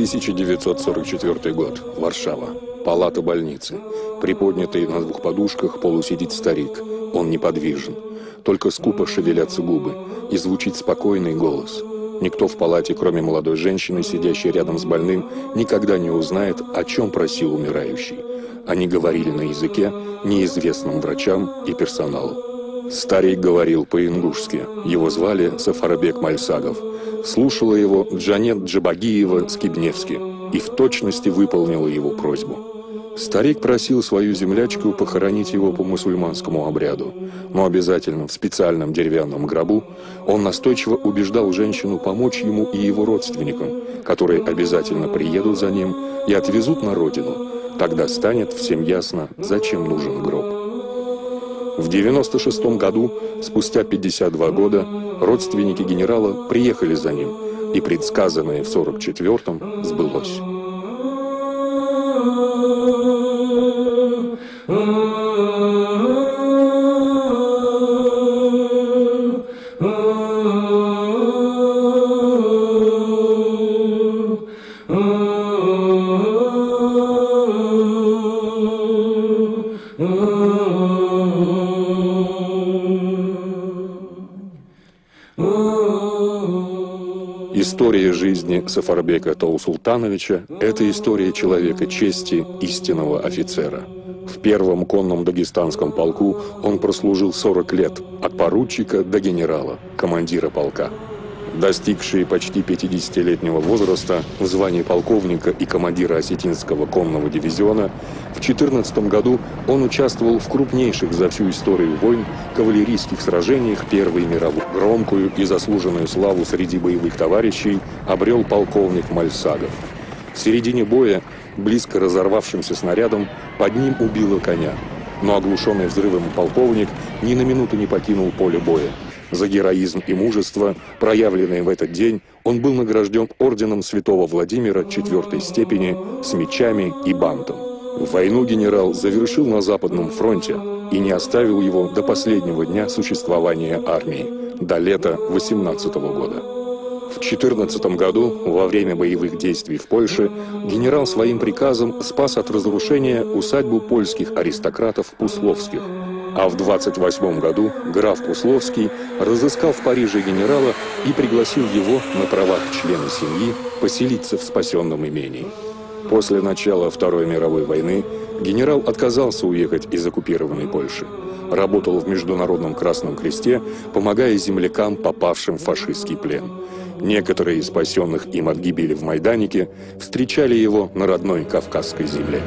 1944 год. Варшава. Палата больницы. Приподнятый на двух подушках полусидит старик. Он неподвижен. Только скупо шевелятся губы. И звучит спокойный голос. Никто в палате, кроме молодой женщины, сидящей рядом с больным, никогда не узнает, о чем просил умирающий. Они говорили на языке, неизвестном врачам и персоналу. Старик говорил по-ингушски. Его звали Сафарбек Мальсагов. Слушала его Джанет Джабагиева Скибневски и в точности выполнила его просьбу. Старик просил свою землячку похоронить его по мусульманскому обряду, но обязательно в специальном деревянном гробу. Он настойчиво убеждал женщину помочь ему и его родственникам, которые обязательно приедут за ним и отвезут на родину. Тогда станет всем ясно, зачем нужен гроб. В 1996 году, спустя 52 года, родственники генерала приехали за ним, и предсказанное в 1944-м сбылось. История жизни Сафарбека Таусултановича – это история человека чести, истинного офицера. В первом конном дагестанском полку он прослужил 40 лет, от поручика до генерала, командира полка. Достигший почти 50-летнего возраста в звании полковника и командира Осетинского конного дивизиона, в 2014 году он участвовал в крупнейших за всю историю войн кавалерийских сражениях Первой мировой. Громкую и заслуженную славу среди боевых товарищей обрел полковник Мальсагов. В середине боя, близко разорвавшимся снарядом, под ним убило коня. Но оглушенный взрывом полковник ни на минуту не покинул поле боя. За героизм и мужество, проявленные в этот день, он был награжден орденом Святого Владимира 4-й степени с мечами и бантом. Войну генерал завершил на Западном фронте и не оставил его до последнего дня существования армии, до лета 1918 года. В 2014 году, во время боевых действий в Польше, генерал своим приказом спас от разрушения усадьбу польских аристократов Пусловских. А в 1928 году граф Пусловский разыскал в Париже генерала и пригласил его на правах члена семьи поселиться в спасенном имении. После начала Второй мировой войны генерал отказался уехать из оккупированной Польши. Работал в Международном Красном Кресте, помогая землякам, попавшим в фашистский плен. Некоторые из спасенных им от гибели в Майданике встречали его на родной Кавказской земле.